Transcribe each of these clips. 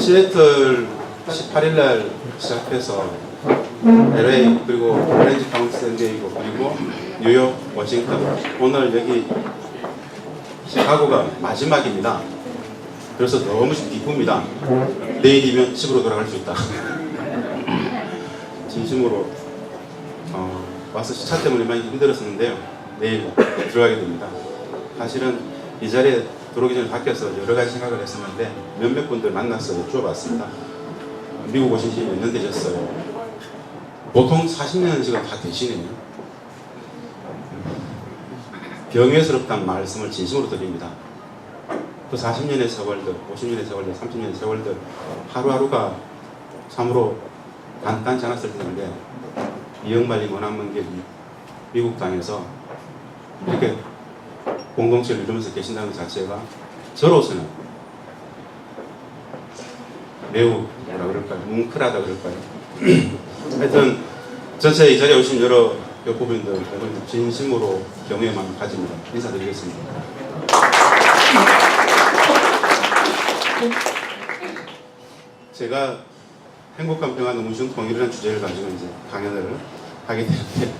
시애틀 18일 날 시작해서 LA 그리고 오렌지 카운티 샌디에이고 그리고 뉴욕, 워싱턴 오늘 여기 시카고가 마지막입니다. 그래서 너무 기쁩니다. 내일이면 집으로 돌아갈 수 있다. 진심으로 와서 시차 때문에 많이 힘들었었는데요. 내일 들어가게 됩니다. 사실은 이 자리에 들어오기 전에 밖에서 여러 가지 생각을 했었는데 몇몇 분들 만나서 여쭈어봤습니다. 미국 오신 지 몇 년 되셨어요? 보통 40년씩은 다 되시네요. 경외스럽다는 말씀을 진심으로 드립니다. 그 40년의 세월들, 50년의 세월들, 30년의 세월들 하루하루가 참으로 간단치 않았을 텐데 이영발이 원한먼 길 미국 땅에서 이렇게 공동체를 이루면서 계신다는 것 자체가 저로서는 매우 뭐라 그럴까요? 뭉클하다 그럴까요? 하여튼 전체 이 자리에 오신 여러 교포분들 진심으로 경외의 마음을 가집니다. 인사드리겠습니다. 제가 행복한 평화 너무 쉬운 통일이라는 주제를 가지고 이제 강연을 하게 되는데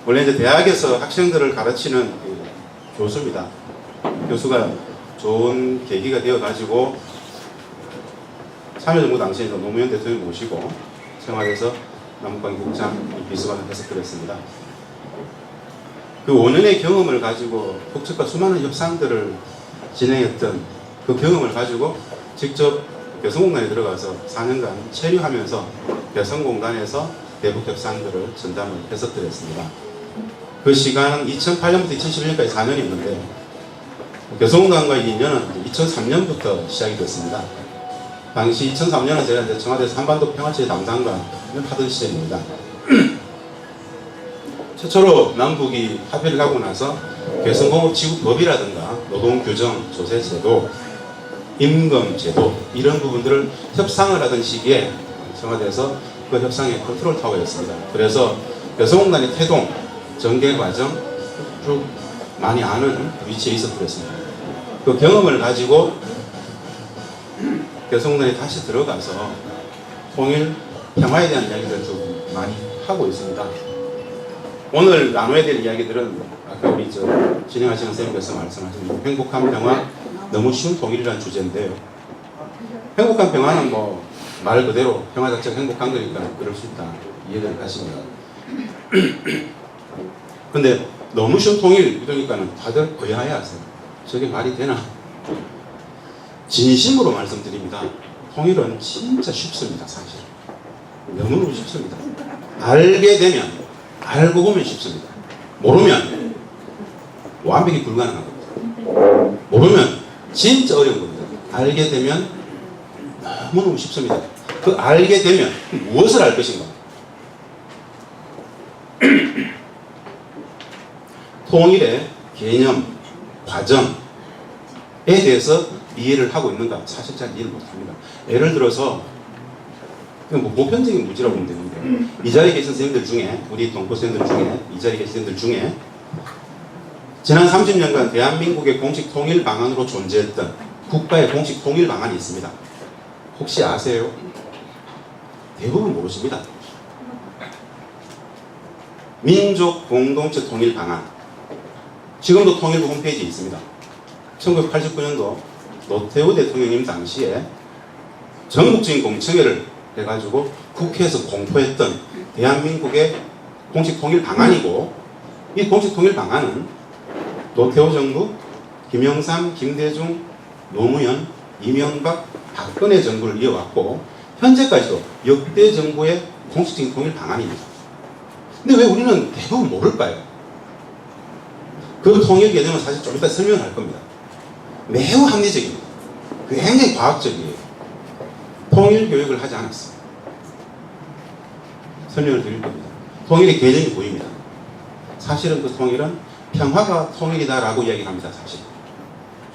원래 이제 대학에서 학생들을 가르치는 교수입니다. 교수가 좋은 계기가 되어가지고 참여정부 당시에 노무현 대통령 모시고 청와대에서 남북관국장 비서관을 해서 그랬습니다. 그 5년의 경험을 가지고 북측과 수많은 협상들을 진행했던 그 경험을 가지고 직접 개성공단에 들어가서 4년간 체류하면서 개성공단에서 대북 협상들을 전담을 해서 드렸습니다. 그 시간은 2008년부터 2011년까지 4년이었는데 개성공단과의 인연은 2003년부터 시작이 됐습니다. 당시 2003년은 제가 이제 청와대에서 한반도 평화체제 담당관을 하던 시절입니다. 최초로 남북이 합의를 하고 나서 개성공업지구법이라든가 노동규정, 조세제도, 임금제도 이런 부분들을 협상을 하던 시기에 청와대에서 그 협상의 컨트롤 타워였습니다. 그래서 개성공단의 태동, 전개 과정 쭉 많이 아는 위치에 있었습니다. 그 경험을 가지고 개성공단에 다시 들어가서 통일, 평화에 대한 이야기를 좀 많이 하고 있습니다. 오늘 나눠야 될 이야기들은 아까 우리 진행하시는 선생님께서 말씀하신 행복한 평화, 너무 쉬운 통일이라는 주제인데요. 행복한 평화는 뭐 말 그대로 평화 자체가 행복한 거니까 그럴 수 있다 이해를 하십니다. 근데 너무 쉬운 통일 이러니까는 다들 의아해하세요. 저게 말이 되나? 진심으로 말씀드립니다. 통일은 진짜 쉽습니다. 사실 너무너무 쉽습니다. 알게 되면 알고 보면 쉽습니다. 모르면 완벽히 불가능한 겁니다. 모르면 진짜 어려운 겁니다. 알게 되면 너무너무 쉽습니다. 그 알게 되면 무엇을 알 것인가? 통일의 개념, 과정에 대해서 이해를 하고 있는가? 사실 잘 이해를 못합니다. 예를 들어서 뭐 보편적인 문제라고 보면 되는데 이 자리에 계신 선생님들 중에 우리 동포생들 중에 이 자리에 계신 선생님들 중에 지난 30년간 대한민국의 공식 통일 방안으로 존재했던 국가의 공식 통일 방안이 있습니다. 혹시 아세요? 대부분 모르십니다. 민족 공동체 통일 방안. 지금도 통일부 홈페이지에 있습니다. 1989년도 노태우 대통령님 당시에 전국적인 공청회를 해가지고 국회에서 공포했던 대한민국의 공식 통일 방안이고 이 공식 통일 방안은 노태우 정부, 김영삼, 김대중, 노무현, 이명박, 박근혜 정부를 이어왔고 현재까지도 역대 정부의 공식적인 통일 방안입니다. 근데 왜 우리는 대부분 모를까요? 그 통일 개념은 사실 좀 이따 설명할 겁니다. 매우 합리적입니다. 굉장히 과학적이에요. 통일 교육을 하지 않았어요. 설명을 드릴 겁니다. 통일의 개념이 보입니다. 사실은 그 통일은 평화가 통일이다라고 이야기를 합니다. 사실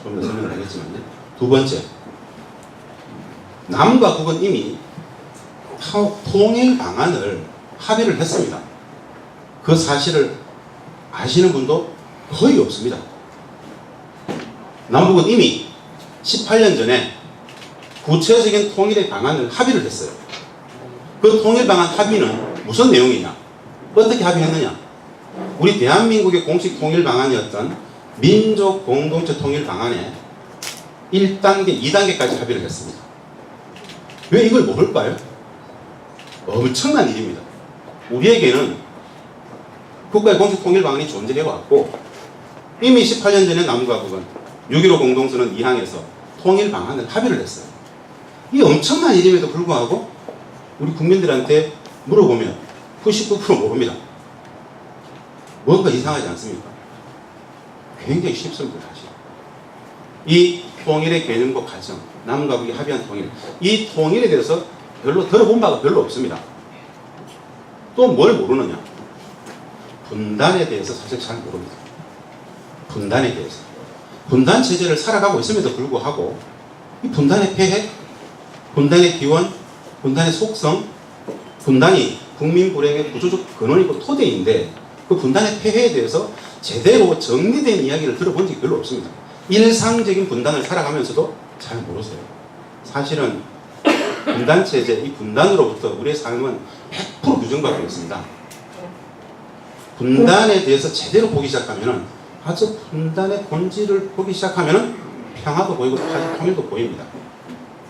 좀 더 설명을 하겠지만요. 두 번째, 남과 북은 이미 통일 방안을 합의를 했습니다. 그 사실을 아시는 분도 거의 없습니다. 남북은 이미 18년 전에 구체적인 통일의 방안을 합의를 했어요. 그 통일 방안 합의는 무슨 내용이냐? 어떻게 합의했느냐? 우리 대한민국의 공식 통일 방안이었던 민족 공동체 통일 방안에 1단계, 2단계까지 합의를 했습니다. 왜 이걸 모를까요? 엄청난 일입니다. 우리에게는 국가의 공식 통일 방안이 존재해 왔고 이미 18년 전에 남과 북은 6.15 공동선언 2항에서 통일 방안을 합의를 했어요. 이 엄청난 일임에도 불구하고 우리 국민들한테 물어보면 99% 모릅니다. 뭔가 이상하지 않습니까? 굉장히 쉽습니다, 사실. 이 통일의 개념과 과정, 남과 북이 합의한 통일, 이 통일에 대해서 별로 들어본 바가 별로 없습니다. 또 뭘 모르느냐? 분단에 대해서 사실 잘 모릅니다. 분단에 대해서. 분단 체제를 살아가고 있음에도 불구하고 이 분단의 폐해, 분단의 기원, 분단의 속성, 분단이 국민 불행의 구조적 근원이고 토대인데 그 분단의 폐해에 대해서 제대로 정리된 이야기를 들어본 적이 별로 없습니다. 일상적인 분단을 살아가면서도 잘 모르세요. 사실은 분단 체제, 이 분단으로부터 우리의 삶은 100% 규정받고 있습니다. 분단에 대해서 제대로 보기 시작하면은 아주 분단의 본질을 보기 시작하면은 평화도 보이고 통일도 보입니다.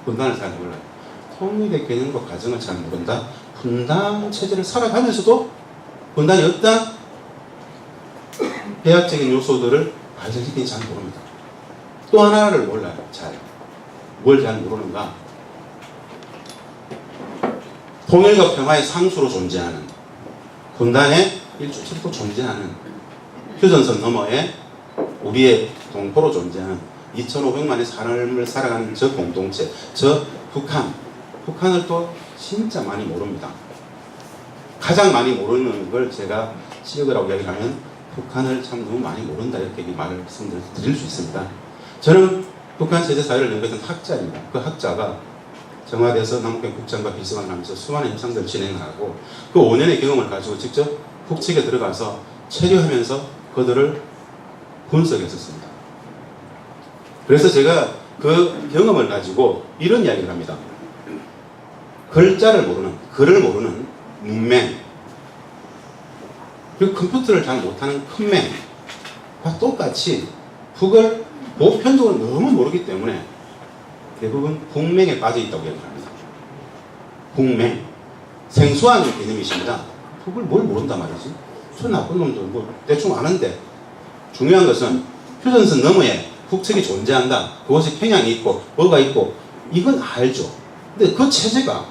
분단을 잘 몰라요. 통일의 개념과 과정을 잘 모른다. 분단 체제를 살아가면서도 분단이 어떤 배약적인 요소들을 발전시키는지 잘 모릅니다. 또 하나를 몰라요. 뭘 잘 모르는가? 통일과 평화의 상수로 존재하는 분단의 일주처럼 존재하는 휴전선 너머에 우리의 동포로 존재하는 2,500만의 삶을 살아가는 저 공동체, 저 북한을 또 진짜 많이 모릅니다. 가장 많이 모르는 걸 제가 시역이라고 이야기하면 북한을 참 너무 많이 모른다 이렇게 말씀을 드릴 수 있습니다. 저는 북한 체제 사회를 연구했던 학자입니다. 그 학자가 청와대에서 남북경 국장과 비서관을 하면서 수많은 협상들을 진행하고 그 5년의 경험을 가지고 직접 북측에 들어가서 체류하면서 그들을 분석했었습니다. 그래서 제가 그 경험을 가지고 이런 이야기를 합니다. 글자를 모르는, 글을 모르는 문맹, 그리고 컴퓨터를 잘 못하는 큰맹과 똑같이 북을 보편적으로 너무 모르기 때문에 대부분 북맹에 빠져 있다고 얘기합니다. 북맹. 생소한 개념이십니다. 북을 뭘 모른단 말이지? 저 나쁜 놈들 뭐 대충 아는데 중요한 것은 휴전선 너머에 북측이 존재한다. 그것이 평양이 있고 뭐가 있고 이건 알죠. 근데 그 체제가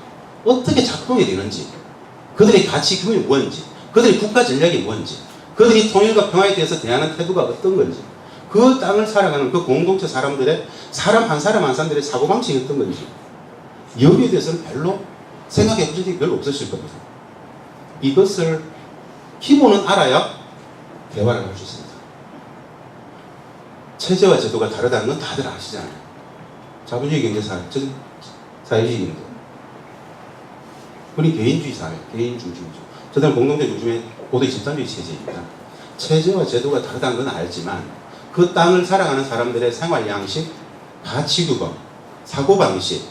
어떻게 작동이 되는지 그들의 가치 기준이 뭔지 그들의 국가 전략이 뭔지 그들이 통일과 평화에 대해서 대하는 태도가 어떤 건지 그 땅을 살아가는 그 공동체 사람들의 사람 한 사람들의 사고방식이 어떤 건지 여기에 대해서는 별로 생각해 보신 적이 별로 없으실 겁니다. 이것을 기본은 알아야 대화를 할 수 있습니다. 체제와 제도가 다르다는 건 다들 아시잖아요. 자본주의 경제사회, 사회주의인데 우리 개인주의 사회, 개인 중심이죠. 저들은 공동체 중심의 고도의 집단주의 체제입니다. 체제와 제도가 다르다는 건 알지만 그 땅을 살아가는 사람들의 생활 양식, 가치 규범, 사고방식,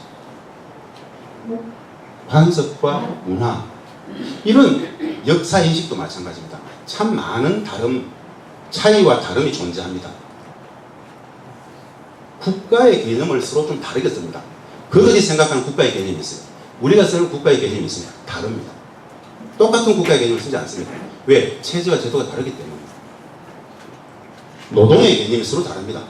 관습과 문화 이런 역사인식도 마찬가지입니다. 참 많은 차이와 다름이 존재합니다. 국가의 개념을 서로 좀 다르게 씁니다. 그들이 생각하는 국가의 개념이 있어요. 우리가 쓰는 국가의 개념이 있습니다. 다릅니다. 똑같은 국가의 개념을 쓰지 않습니다. 왜? 체제와 제도가 다르기 때문에. 노동의 개념이 서로 다릅니다.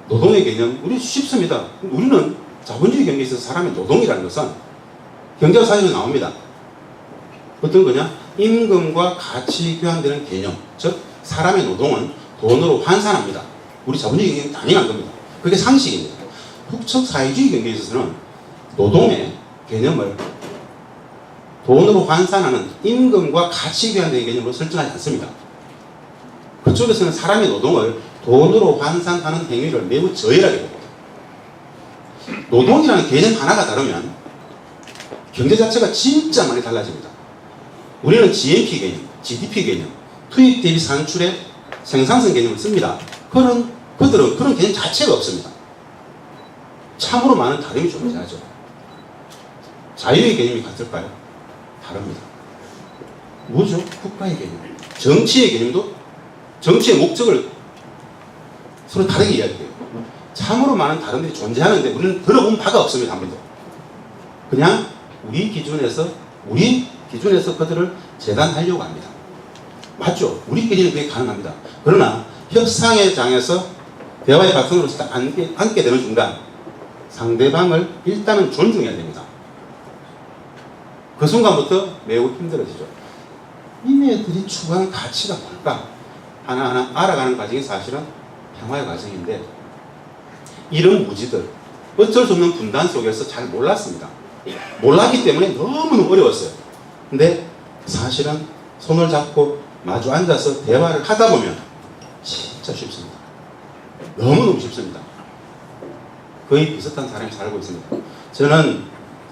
노동의 개념, 우리 쉽습니다. 우리는 자본주의 경제에 있어서 사람의 노동이라는 것은 경제학 사전에 나옵니다. 어떤 거냐? 임금과 같이 교환되는 개념. 즉, 사람의 노동은 돈으로 환산합니다. 우리 자본주의 경제는 당연한 겁니다. 그게 상식입니다. 북측 사회주의 경제에 있어서는 노동의 개념을 돈으로 환산하는 임금과 같이 교환되는 개념으로 설정하지 않습니다. 그쪽에서는 사람의 노동을 돈으로 환산하는 행위를 매우 저열하게 봅니다. 노동이라는 개념 하나가 다르면 경제 자체가 진짜 많이 달라집니다. 우리는 GNP 개념, GDP 개념, 투입 대비 산출의 생산성 개념을 씁니다. 그들은 그런 개념 자체가 없습니다. 참으로 많은 다름이 존재하죠. 자유의 개념이 같을까요? 다릅니다. 뭐죠? 국가의 개념. 정치의 개념도 정치의 목적을 서로 다르게 이야기해요. 참으로 많은 다름들이 존재하는데 우리는 들어본 바가 없습니다. 한 번도. 그냥 우리 기준에서 그들을 재단하려고 합니다. 맞죠? 우리끼리는 그게 가능합니다. 그러나 협상의 장에서 대화의 바탕으로서 딱 앉게 되는 순간 상대방을 일단은 존중해야 됩니다. 그 순간부터 매우 힘들어지죠. 이네들이 추구하는 가치가 뭘까? 하나하나 알아가는 과정이 사실은 평화의 과정인데 이런 무지들, 어쩔 수 없는 분단 속에서 잘 몰랐습니다. 몰랐기 때문에 너무너무 어려웠어요. 근데 사실은 손을 잡고 마주 앉아서 대화를 하다 보면 진짜 쉽습니다. 너무너무 쉽습니다. 거의 비슷한 사람이 살고 있습니다. 저는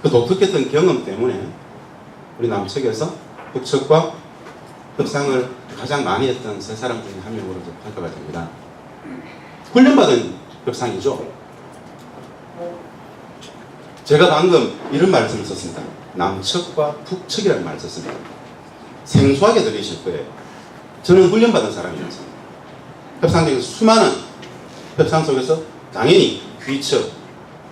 그 독특했던 경험 때문에 우리 남측에서 북측과 협상을 가장 많이 했던 세 사람 중에 한 명으로 평가가 됩니다. 훈련받은 협상이죠. 제가 방금 이런 말씀을 썼습니다. 남측과 북측이라는 말을 썼습니다. 생소하게 들리실 거예요. 저는 훈련받은 사람이었습니다. 협상장에서 수많은 협상 속에서 당연히 귀측,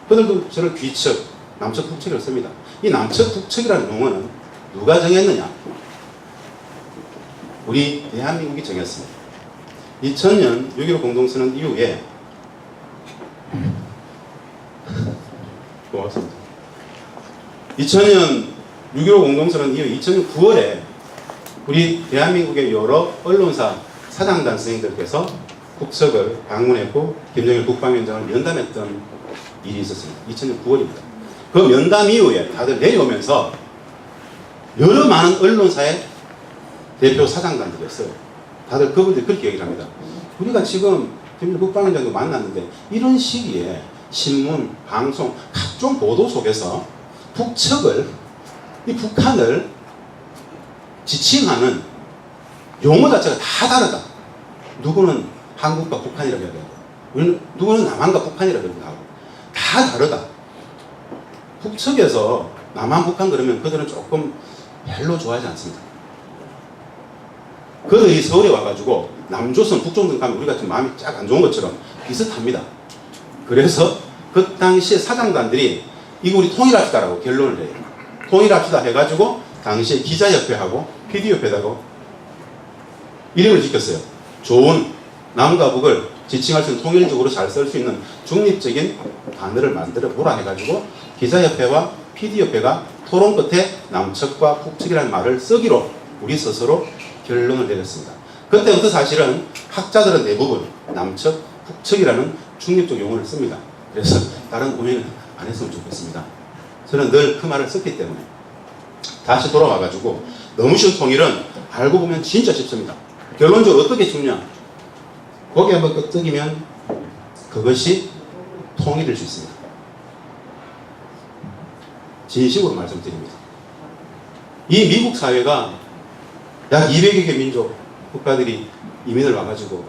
그들도 저를 귀측, 남측, 북측이라고 씁니다. 이 남측, 북측이라는 용어는 누가 정했느냐? 우리 대한민국이 정했습니다. 2000년 6.15 공동선언 이후에 고맙습니다. 2000년 6.15 공동선언 이후 2000년 9월에 우리 대한민국의 여러 언론사 사장단 선생님들께서 북측을 방문했고 김정일 국방위원장을 면담했던 일이 있었습니다. 2000년 9월입니다. 그 면담 이후에 다들 내려오면서 여러 많은 언론사의 대표 사장단들이었어요. 다들 그분들이 그렇게 얘기를 합니다. 우리가 지금 김정일 국방위원장도 만났는데 이런 시기에 신문, 방송, 각종 보도 속에서 북측을, 이 북한을 지칭하는 용어 자체가 다 다르다. 누구는 한국과 북한이라고 하고, 누구는 남한과 북한이라고 하고, 다 다르다. 북측에서 남한, 북한 그러면 그들은 조금 별로 좋아하지 않습니다. 그들이 서울에 와가지고 남조선, 북조선 가면 우리가 좀 마음이 쫙 안 좋은 것처럼 비슷합니다. 그래서 그 당시에 사장단들이 이거 우리 통일합시다라고 결론을 내요. 통일합시다 해가지고 당시에 기자협회하고 PD협회하고 이름을 지켰어요. 좋은 남과 북을 지칭할 수 있는 통일적으로 잘 쓸 수 있는 중립적인 단어를 만들어 보라 해가지고 기자협회와 PD협회가 토론 끝에 남측과 북측이라는 말을 쓰기로 우리 스스로 결론을 내렸습니다. 그때부터 사실은 학자들은 대부분 남측, 북측이라는 중립적 용어를 씁니다. 그래서 다른 고민을 안 했으면 좋겠습니다. 저는 늘 그 말을 썼기 때문에 다시 돌아와가지고 너무 쉬운 통일은 알고 보면 진짜 쉽습니다. 결론적으로 어떻게 쉽냐? 고개 한번 끄덕이면 그것이 통일일 수 있습니다. 진심으로 말씀드립니다. 이 미국 사회가 약 200여 개 민족 국가들이 이민을 와가지고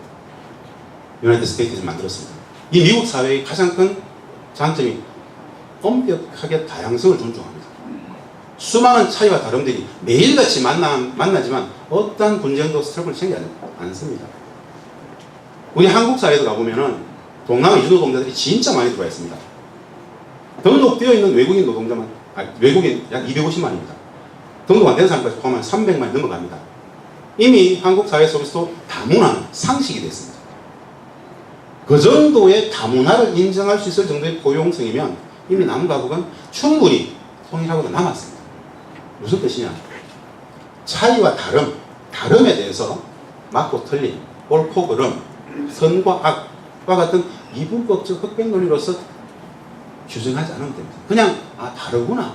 유나이티드 스테이트를 만들었습니다. 이 미국 사회의 가장 큰 장점이 엄격하게 다양성을 존중합니다. 수많은 차이와 다름들이 매일같이 만나지만 어떤 분쟁도 스트레스를 생기지 않습니다. 우리 한국 사회도 가보면은 동남아 이주 노동자들이 진짜 많이 들어와 있습니다. 등록되어 있는 외국인 노동자만, 외국인 약 250만입니다. 등록 안 된 사람까지 포함하면 300만이 넘어갑니다. 이미 한국 사회 속에서도 다문화는 상식이 됐습니다. 그 정도의 다문화를 인정할 수 있을 정도의 포용성이면 이미 남과 북은 충분히 통일하고도 남았습니다. 무슨 뜻이냐? 차이와 다름에 대해서 맞고 틀림, 옳고 그름, 선과 악과 같은 이분법적 흑백 논리로서 규정하지 않으면 됩니다. 그냥 다르구나.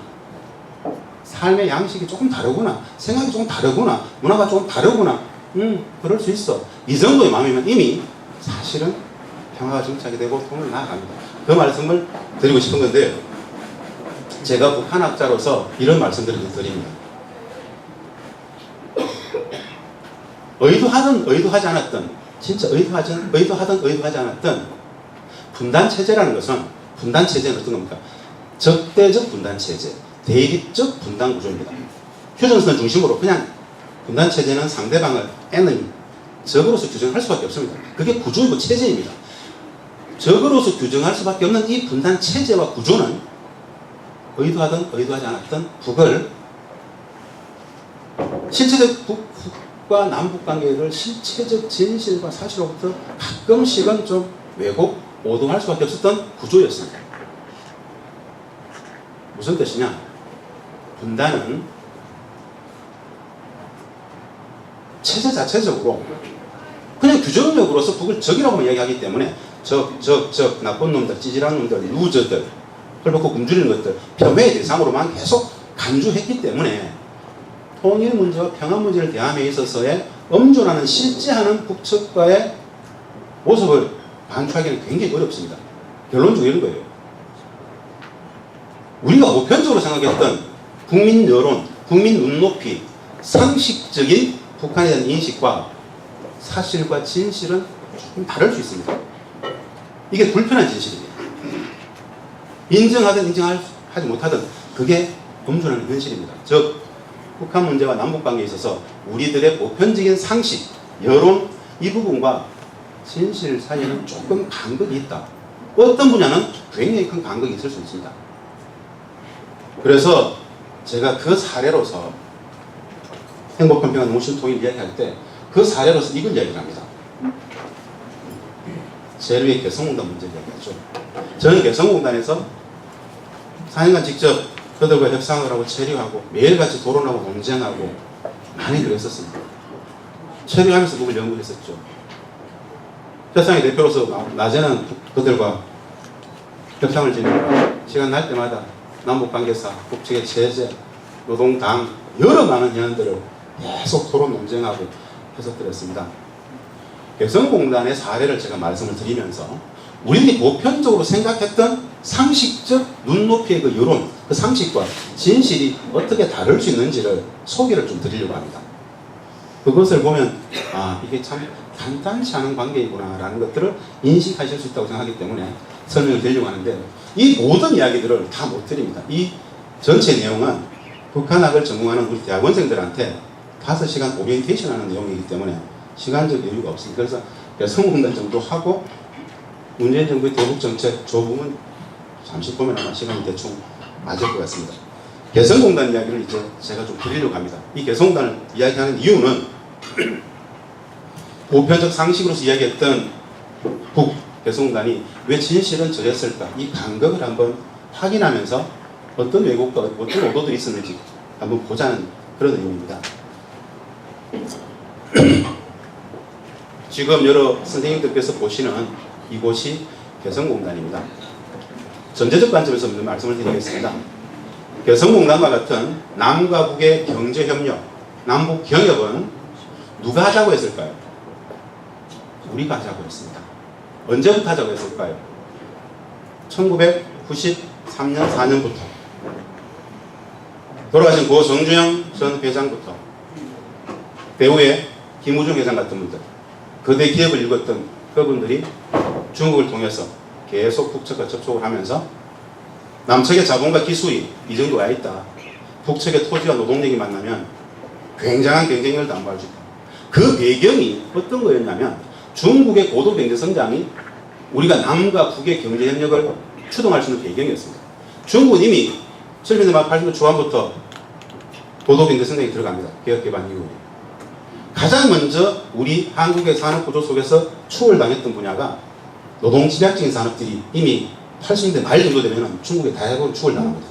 삶의 양식이 조금 다르구나. 생각이 조금 다르구나. 문화가 조금 다르구나. 그럴 수 있어. 이 정도의 마음이면 이미 사실은 평화가 정착이 되고 통일이 나아갑니다. 그 말씀을 드리고 싶은 건데요. 제가 북한학자로서 이런 말씀들을 드립니다. 의도하든 의도하지 않았든 진짜 의도하든 의도하지 않았든 분단체제라는 것은 분단 체제는 어떤 겁니까? 적대적 분단 체제, 대립적 분단 구조입니다. 휴전선 중심으로 그냥 분단 체제는 상대방을 N의 적으로서 규정할 수밖에 없습니다. 그게 구조이고 체제입니다. 적으로서 규정할 수밖에 없는 이 분단 체제와 구조는 의도하든 의도하지 않았든 북을 실체적 북과 남북 관계를 실체적 진실과 사실로부터 가끔씩은 좀 왜곡, 오동할 수밖에 없었던 구조였습니다. 무슨 뜻이냐? 분단은 체제 자체적으로 그냥 규정력으로서 북을 적이라고만 이야기하기 때문에 적, 나쁜 놈들, 찌질한 놈들, 루저들, 헐벗고 굶주리는 것들, 폄훼의 대상으로만 계속 간주했기 때문에 통일 문제와 평화 문제를 대함에 있어서의 엄존하는 실제하는 북측과의 모습을 반추하기는 굉장히 어렵습니다. 결론적으로 이런 거예요. 우리가 보편적으로 생각했던 국민 여론, 국민 눈높이, 상식적인 북한에 대한 인식과 사실과 진실은 조금 다를 수 있습니다. 이게 불편한 진실입니다. 인정하든 인정하지 못하든 그게 엄존하는 현실입니다. 즉 북한 문제와 남북관계에 있어서 우리들의 보편적인 상식, 여론 이 부분과 진실 사이에는 조금 간극이 있다. 어떤 분야는 굉장히 큰 간극이 있을 수 있습니다. 그래서 제가 그 사례로서 행복한 평화 농신통일 이야기할 때 그 사례로서 이걸 이야기를 합니다. 제일 위에 개성공단 문제 이야기하죠. 저는 개성공단에서 4년간 직접 그들과 협상을 하고 체류하고 매일같이 토론하고 논쟁하고 많이 그랬었습니다. 체류하면서 그걸 연구했었죠. 협상의 대표로서 낮에는 그들과 협상을 진행하고 시간 날 때마다 남북관계사, 북측의 체제, 노동당 여러 많은 현안들을 계속 토론 논쟁하고 해석드렸습니다. 개성공단의 사례를 제가 말씀을 드리면서 우리들이 보편적으로 생각했던 상식적 눈높이의 그 여론, 그 상식과 진실이 어떻게 다를 수 있는지를 소개를 좀 드리려고 합니다. 그것을 보면 이게 참 간단치 않은 관계이구나 라는 것들을 인식하실 수 있다고 생각하기 때문에 설명을 드리려고 하는데 이 모든 이야기들을 다 못 드립니다. 이 전체 내용은 북한학을 전공하는 우리 대학원생들한테 5시간 오리엔테이션 하는 내용이기 때문에 시간적 여유가 없습니다. 그래서 개성공단 정도 하고 문재인 정부의 대북정책 조부문 잠시 보면 아마 시간이 대충 맞을 것 같습니다. 개성공단 이야기를 이제 제가 좀 드리려고 합니다. 이 개성공단을 이야기하는 이유는 보편적 상식으로서 이야기했던 북 개성공단이 왜 진실은 저랬을까 이 간극을 한번 확인하면서 어떤 왜곡과 어떤 오도들이 있었는지 한번 보자는 그런 내용입니다. 지금 여러 선생님들께서 보시는 이곳이 개성공단입니다. 전제적 관점에서 말씀을 드리겠습니다. 개성공단과 같은 남과 북의 경제협력, 남북경협은 누가 하자고 했을까요? 우리가 하자고 했습니다. 언제부터 하자고 했을까요? 1993년 4년부터 돌아가신 고 정주영 전 회장부터 배우의 김우중 회장 같은 분들 거대 기업을 읽었던 그분들이 중국을 통해서 계속 북측과 접촉을 하면서 남측의 자본과 기술이 이 정도 와 있다. 북측의 토지와 노동력이 만나면 굉장한 경쟁력을 담보할 수 있다. 그 배경이 어떤 거였냐면 중국의 고도 경제 성장이 우리가 남과 북의 경제 협력을 추동할 수 있는 배경이었습니다. 중국은 이미 70년대 말 80년대 초반부터 고도 경제 성장이 들어갑니다. 개혁 개방 이후에. 가장 먼저 우리 한국의 산업 구조 속에서 추월당했던 분야가 노동 집약적인 산업들이 이미 80년대 말 정도 되면 중국의 대학으로 추월당합니다.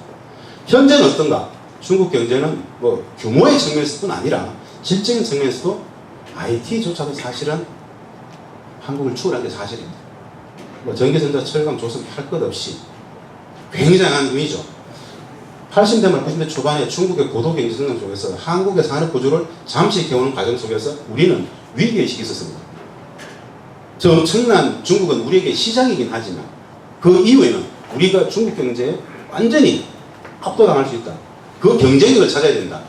현재는 어떤가? 중국 경제는 뭐 규모의 측면에서뿐 아니라 질적인 측면에서도 IT조차도 사실은 한국을 추월한 게 사실입니다. 뭐 전기전자, 철강, 조선 할 것 없이 굉장한 의미죠. 80년대 말 90년대 초반에 중국의 고도 경제 성장 속에서 한국의 산업 구조를 잠식해오는 과정 속에서 우리는 위기의식이 있었습니다. 저 엄청난 중국은 우리에게 시장이긴 하지만 그 이후에는 우리가 중국 경제에 완전히 압도당할 수 있다. 그 경쟁력을 찾아야 된다.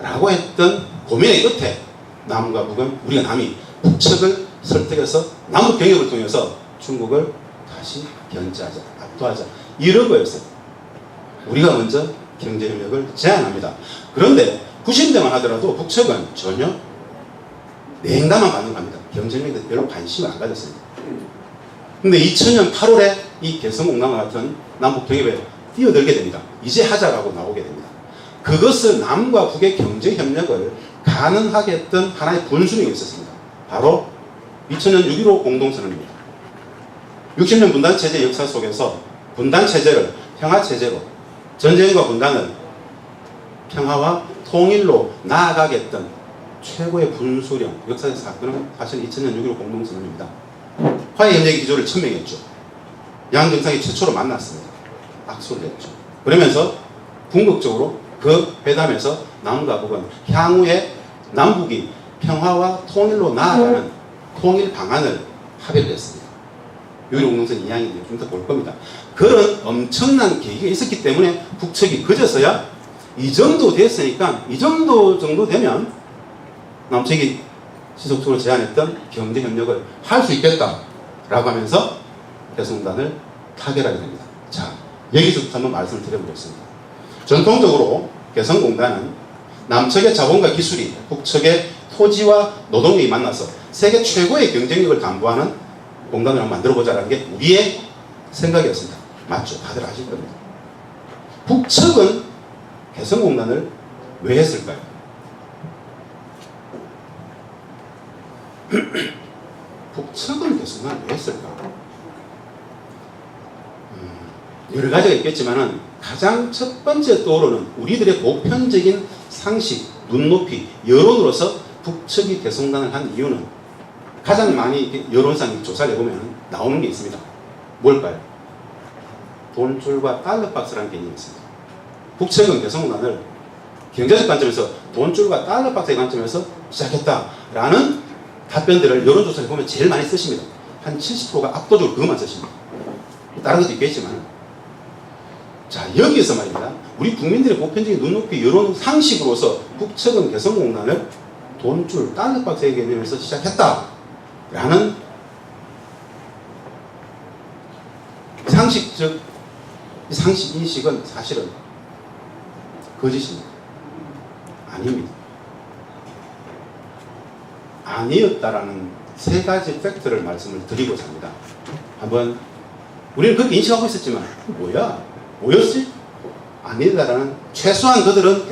라고 했던 고민의 끝에 남과 북은 우리가 남이 북측을 설득해서 남북 경협을 통해서 중국을 다시 견제하자. 도와자. 이런 거였어요. 우리가 먼저 경제협력을 제안합니다. 그런데 90년대만 하더라도 북측은 전혀 냉담한 반응을 합니다. 경제협력에 별로 관심을 안 가졌습니다. 근데 2000년 8월에 이 개성공단과 같은 남북 경협에 뛰어들게 됩니다. 이제 하자라고 나오게 됩니다. 그것은 남과 북의 경제협력을 가능하게 했던 하나의 분수령이 있었습니다. 바로 2000년 6.15 공동선언입니다. 60년 분단체제 역사 속에서 분단체제를 평화체제로, 전쟁과 분단을 평화와 통일로 나아가게 했던 최고의 분수령, 역사적 사건은 사실 2000년 6.15 공동선언입니다. 화해협력의 기조를 천명했죠. 양 정상이 최초로 만났습니다. 악수를 했죠. 그러면서 궁극적으로 그 회담에서 남과 북은 향후에 남북이 평화와 통일로 나아가는 통일 방안을 합의를 했습니다. 6.15 공동선 이야기를 좀 더 볼 겁니다. 그런 엄청난 계기가 있었기 때문에 북측이 그제서야 이 정도 됐으니까 이 정도 되면 남측이 지속적으로 제안했던 경제협력을 할 수 있겠다라고 하면서 개성공단을 타결하게 됩니다. 자, 여기서부터 한번 말씀을 드려보겠습니다. 전통적으로 개성공단은 남측의 자본과 기술이 북측의 토지와 노동력이 만나서 세계 최고의 경쟁력을 담보하는 공단을 한번 만들어보자라는 게 우리의 생각이었습니다. 맞죠? 다들 아실 겁니다. 북측은 개성공단을 왜 했을까요? 북측은 개성공단을 왜 했을까? 여러 가지가 있겠지만은 가장 첫 번째 떠오르는 우리들의 보편적인 상식, 눈높이, 여론으로서 북측이 개성공단을 한 이유는 가장 많이 여론상 조사를 해보면 나오는 게 있습니다. 뭘까요? 돈줄과 달러박스라는 개념이 있습니다. 북측은 개성공단을 경제적 관점에서 돈줄과 달러박스의 관점에서 시작했다라는 답변들을 여론조사를 보면 제일 많이 쓰십니다. 한 70%가 압도적으로 그것만 쓰십니다. 다른 것도 있겠지만, 자, 여기에서 말입니다. 우리 국민들의 보편적인 눈높이, 여론 상식으로서 북측은 개성공단을 돈줄, 달러박스의 개념에서 시작했다라는 상식 인식은 사실은 거짓입니다. 아닙니다. 아니었다라는 세 가지 팩트를 말씀을 드리고자 합니다. 한번 우리는 그렇게 인식하고 있었지만 뭐였지? 아니다라는 최소한 그들은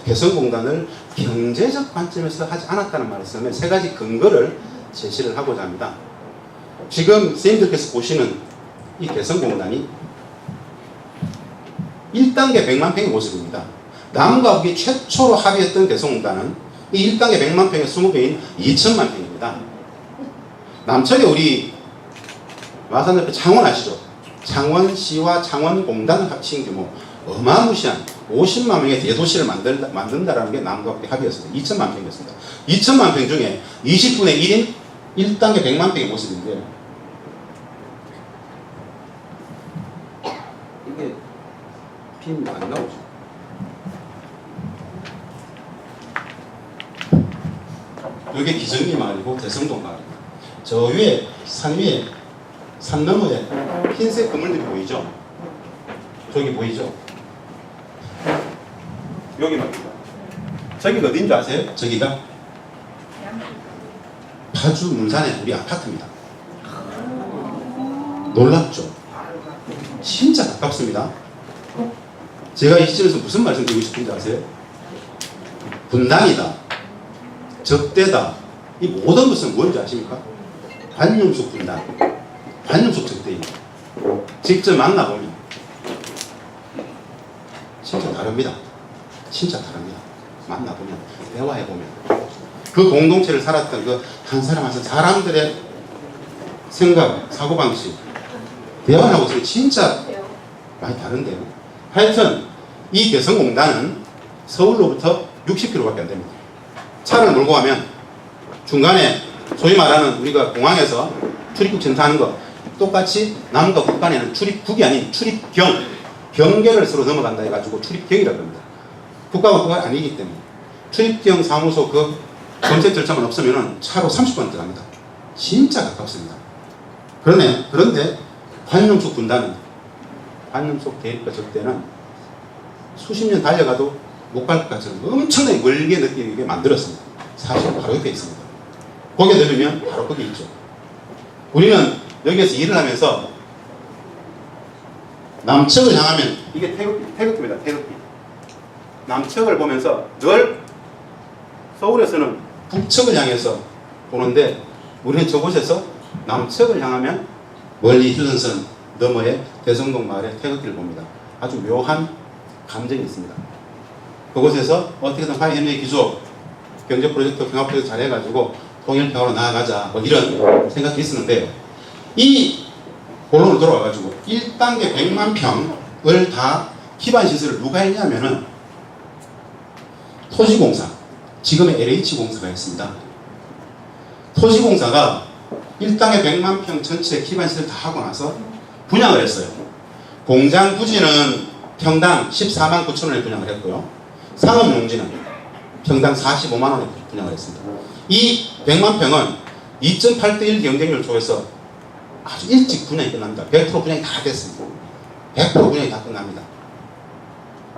개성공단을 경제적 관점에서 하지 않았다는 말씀에 세 가지 근거를 제시를 하고자 합니다. 지금 선생님들께서 보시는 이 개성공단이 1단계 100만 평의 모습입니다. 남과 북이 최초로 합의했던 개성공단은 이 1단계 100만 평의 20배인 2000만 평입니다. 남측에 우리 마산 옆에 창원 아시죠? 창원시와 창원공단을 합친 규모 어마무시한 50만 명의 대도시를 만든다라는 게 남과 북의 합의였습니다. 2000만 평이었습니다. 2000만 평 중에 20분의 1인 1단계 100만 평의 모습인데 이게 핀 안 나오죠? 이게 기정리 마을이고 대성동 마을입니다. 저 위에 산 너머에 흰색 건물들이 보이죠? 저기 보이죠? 여기 말입니다. 저기가 어딘 줄 아세요? 저기가 파주 문산의 우리 아파트입니다. 놀랍죠? 진짜 가깝습니다. 제가 이 시점에서 무슨 말씀 드리고 싶은지 아세요? 분단이다, 적대다, 이 모든 것은 뭔지 아십니까? 관념속 분단, 관념속 적대입니다. 직접 만나보면 진짜 다릅니다. 진짜 다릅니다. 만나보면, 대화해보면 그 공동체를 살았던 그 한 사람 한 사람들의 생각, 사고방식, 대화를 하고서 진짜 많이 다른데요. 하여튼 이 개성공단은 서울로부터 60km밖에 안 됩니다. 차를 몰고 가면 중간에 소위 말하는 우리가 공항에서 출입국 전타하는 거 똑같이 남과 북 간에는 출입국이 아닌 출입경, 경계를 서로 넘어간다 해가지고 출입경이라고 합니다. 국가가 국가가 아니기 때문에 출입경 사무소 그 검색 절차만 없으면 차로 30분 들어갑니다. 진짜 가깝습니다. 그런데 관용속 군단은, 관용속 대립과 적대는 수십 년 달려가도 못 갈 것 같은 엄청나게 멀게 느끼게 만들었습니다. 사실 바로 옆에 있습니다. 고개 들으면 바로 거기 있죠. 우리는 여기에서 일을 하면서 남측을 향하면, 이게 태극기입니다. 태극기. 남측을 보면서 늘 서울에서는 북측을 향해서 보는데, 우리는 저곳에서 남측을 향하면 멀리 휴전선 너머에 대성동 마을의 태극기를 봅니다. 아주 묘한 감정이 있습니다. 그곳에서 어떻게든 화해협력 기조, 경제 프로젝트, 경합 프로젝트 잘해가지고 통일평화로 나아가자, 뭐 이런 생각이 있었는데요. 이 본론으로 돌아와가지고 1단계 100만 평을 다 기반 시설을 누가 했냐면은 토지공사, 지금의 LH공사가 했습니다. 토지공사가 1단계 100만 평 전체 기반 시설 다 하고 나서 분양을 했어요. 공장 부지는 평당 14만 9천 원에 분양을 했고요. 상업용지는 평당 45만 원에 분양을 했습니다. 이 100만 평은 2.8대1 경쟁률 속에서 아주 일찍 분양이 끝납니다. 100% 분양이 다 됐습니다. 100% 분양이 다 끝납니다.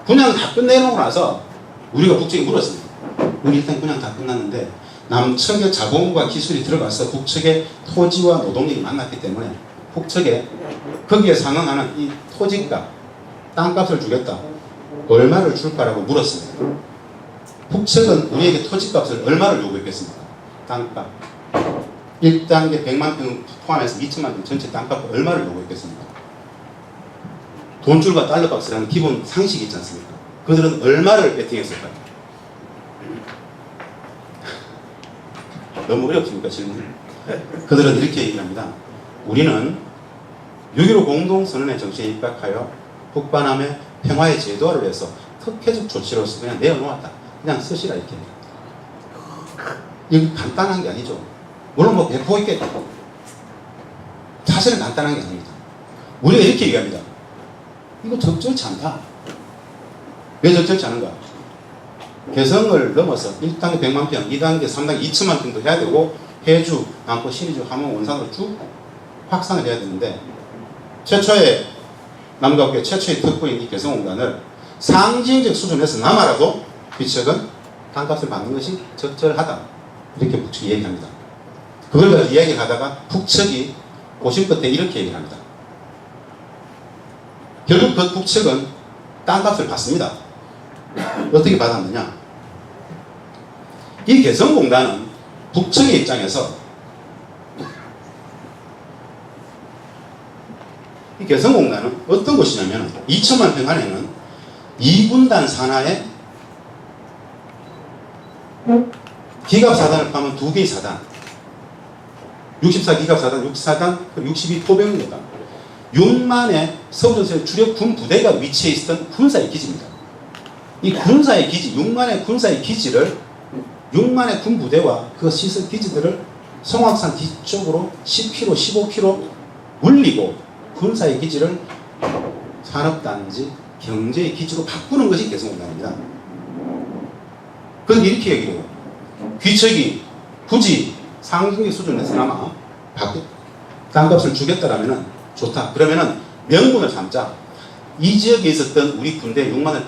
분양 다 끝내놓고 나서 우리가 북측에 물었습니다. 우리 일단 분양 다 끝났는데 남측의 자본과 기술이 들어가서 북측의 토지와 노동력이 만났기 때문에 북측에 거기에 상응하는 이 토지값, 땅값을 주겠다. 얼마를 줄까라고 물었습니다. 북측은 우리에게 토지값을 얼마를 요구했겠습니까? 땅값. 1단계 100만 평 포함해서 2천만 평 전체 땅값을 얼마를 요구했겠습니까? 돈줄과 달러값이라는 기본 상식이 있지 않습니까? 그들은 얼마를 베팅했을까요? 너무 어렵습니까, 질문이? 그들은 이렇게 얘기를 합니다. 우리는 6.15 공동선언의 정신에 입각하여 북반함의 평화의 제도화를 위해서 특혜적 조치로서 그냥 내어놓았다. 그냥 쓰시라, 이렇게. 이거 간단한 게 아니죠. 물론 뭐 배포 있게 사실은 간단한 게 아닙니다. 우리가 이렇게 얘기합니다. 이거 적절치 않다. 왜 적절치 않은가? 개성을 넘어서 1단계 100만 평, 2단계, 3단계 2천만 평도 해야 되고 해주, 남포, 신의주, 함흥, 원산으로 쭉 확산을 해야 되는데 최초의 남가국의 최초의 특구인 이 개성공단을 상징적 수준에서 남아라도 비척은 땅값을 받는 것이 적절하다. 이렇게 북측이 얘기합니다. 그걸 가지고 이야기를 하다가 북측이 고심 끝에 이렇게 얘기를 합니다. 결국 그 북측은 땅값을 받습니다. 어떻게 받았느냐? 이 개성공단은 북측의 입장에서 이 개성공단은 어떤 곳이냐면 2천만 평 안에는 2군단 산하에 기갑사단을 포함한 2개의 사단, 64기갑사단, 64단, 62포병입니다. 6만의 서울전선의 주력 군 부대가 위치해 있었던 군사의 기지입니다. 이 군사의 기지, 6만의 군사의 기지를 6만의 군 부대와 그 시설 기지들을 송악산 뒤쪽으로 10km, 15km 물리고 군사의 기지를 산업단지, 경제의 기지로 바꾸는 것이 개성공단입니다. 그래서 이렇게 얘기해요. 귀척이 굳이 상징적 수준에서나마 땅값을 주겠다라면 좋다. 그러면은 명분을 삼자. 이 지역에 있었던 우리 군대 6만을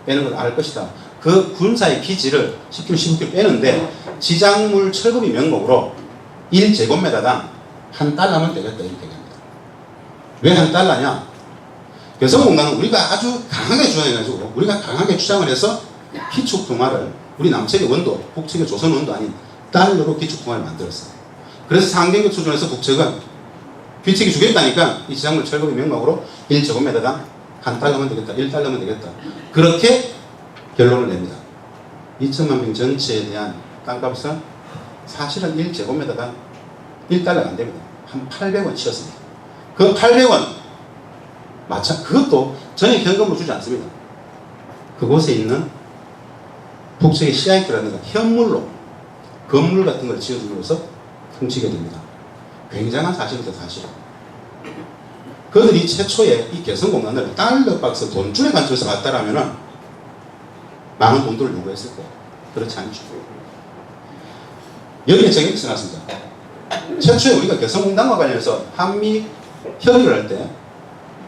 빼는 걸 알 것이다. 그 군사의 기지를 10km, 15km 빼는데 지작물 철거비 명목으로 1제곱미터당 $1면 되겠다. 이렇게 얘기합니다. 왜 $1냐? 개성공단은 우리가 아주 강하게 주장해가지고 우리가 강하게 주장을 해서 기축통화를 우리 남측의 원도, 북측의 조선 원도 아닌 달러로 기축통화를 만들었어요. 그래서 상경적 수준에서 북측은 귀책이 주겠다니까 이 지작물 철거비 명목으로 1제곱미터당 $1면 되겠다. $1면 되겠다. 그렇게 결론을 냅니다. 2천만 평 전체에 대한 땅값은 사실은 1제곱미터당 $1가 안 됩니다. 한 800원 치였습니다. 그 800원 그것도 전혀 현금으로 주지 않습니다. 그곳에 있는 북측의 CIQ라든가 현물로 건물 같은 걸 지어줌으로써 훔치게 됩니다. 굉장한 사실이죠, 사실. 그들이 최초에 이 개성공단을 달러박스 돈줄에 간주해서 갔다라면은 많은 돈들을 요구했을 거예요. 그렇지 않죠. 여기에 정액이 나왔습니다. 최초에 우리가 개성공단과 관련해서 한미 협의를 할 때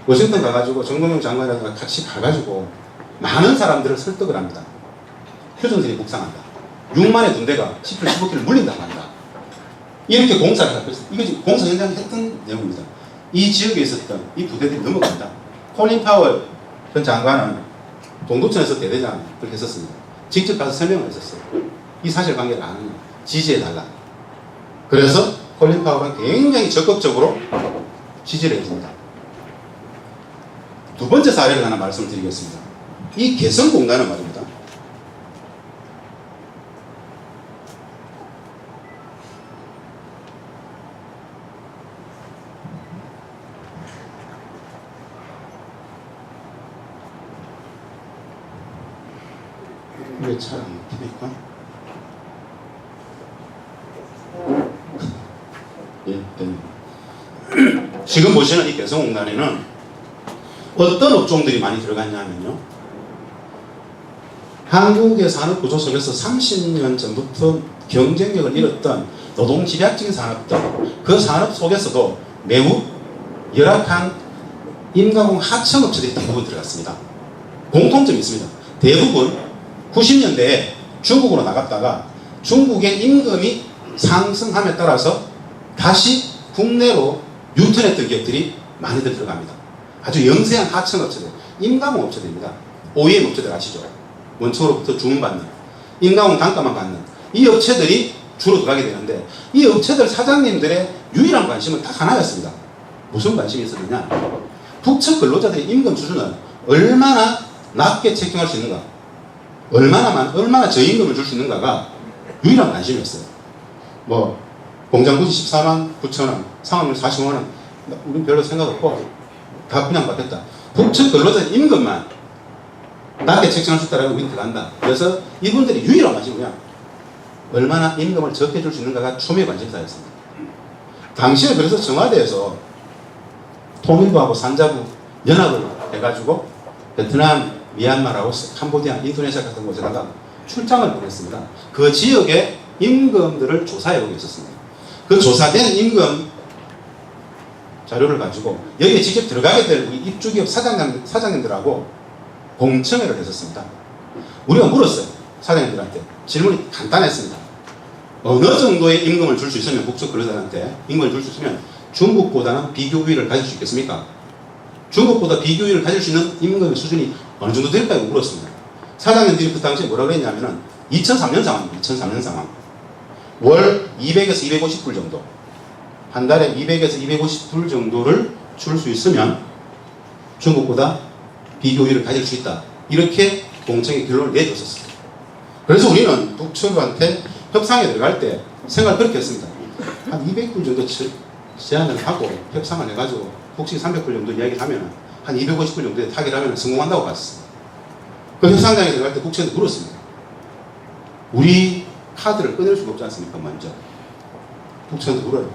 워싱턴 가가지고 정동영 장관이랑 같이 가가지고 많은 사람들을 설득을 합니다. 표정들이 묵상한다. 6만의 군대가 10km, 15km 물린다고 한다. 이렇게 공사를 하고 있어요. 이거 지금 공사 현장에 했던 내용입니다. 이 지역에 있었던 이 부대들이 넘어간다. 콜린 파월 전 장관은 동두천에서 대대장을 했었습니다. 직접 가서 설명을 했었어요. 이 사실관계를 아는 지지해달라. 그래서 콜린 파월은 굉장히 적극적으로 지지를 해줍니다. 두 번째 사례를 하나 말씀을 드리겠습니다. 이 개성공단은 말입니다. 왜 잘 안 켜니까? 예, 지금 보시는 이 개성공단에는 어떤 업종들이 많이 들어갔냐면요. 한국의 산업 구조 속에서 30년 전부터 경쟁력을 잃었던 노동집약적인 산업들, 그 산업 속에서도 매우 열악한 임가공 하청업체들이 대부분 들어갔습니다. 공통점이 있습니다. 대부분 90년대에 중국으로 나갔다가 중국의 임금이 상승함에 따라서 다시 국내로 유턴했던 기업들이 많이들 들어갑니다. 아주 영세한 하청업체들, 임가공 업체들입니다. OEM 업체들 아시죠? 원청으로부터 주문받는, 임가공 단가만 받는 이 업체들이 주로 들어가게 되는데, 이 업체들 사장님들의 유일한 관심은 딱 하나였습니다. 무슨 관심이 있었느냐? 북측 근로자들의 임금 수준을 얼마나 낮게 책정할 수 있는가, 얼마나 저임금을 줄 수 있는가가 유일한 관심이었어요. 뭐 공장부지 14만 9천 원, 상업률 45만 원, 우린 별로 생각 없고 다 그냥 받겠다. 북측 근로자 임금만 낮게 책정할 수 있다라고 우리는 들어간다. 그래서 이분들이 유일한 관심은 그냥 얼마나 임금을 적게 줄 수 있는가가 초미의 관심사였습니다. 당시에 그래서 청와대에서 통일부하고 산자부 연합을 해가지고 베트남, 미얀마라고 캄보디아, 인도네시아 같은 곳에다가 출장을 보냈습니다. 그 지역의 임금들을 조사해보고 있었습니다. 그 조사된 임금 자료를 가지고 여기에 직접 들어가게 될 입주기업 사장님들하고 공청회를 했었습니다. 우리가 물었어요. 사장님들한테. 질문이 간단했습니다. 어느 정도의 임금을 줄 수 있으면, 북측 근로자한테 임금을 줄 수 있으면 중국보다는 비교 우위를 가질 수 있겠습니까? 중국보다 비교 우위를 가질 수 있는 임금의 수준이 어느 정도 될까요? 물었습니다. 사장님들이 그 당시에 뭐라고 했냐면은 2003년 상황입니다. 2003년 상황. 월 200에서 250불 정도. 한 달에 200에서 250불 정도를 줄 수 있으면 중국보다 비교 우위를 가질 수 있다. 이렇게 공청회 결론을 내줬었어요. 그래서 우리는 북측한테 협상에 들어갈 때 생각을 그렇게 했습니다. 한 200불 정도 제안을 하고 협상을 해가지고 북측이 300불 정도 이야기를 하면 한 250불 정도에 타결하면 성공한다고 봤습니다. 그 협상장에 들어갈 때 북측한테 물었습니다. 우리 카드를 꺼낼 수가 없지 않습니까? 먼저 북측한테 물어요.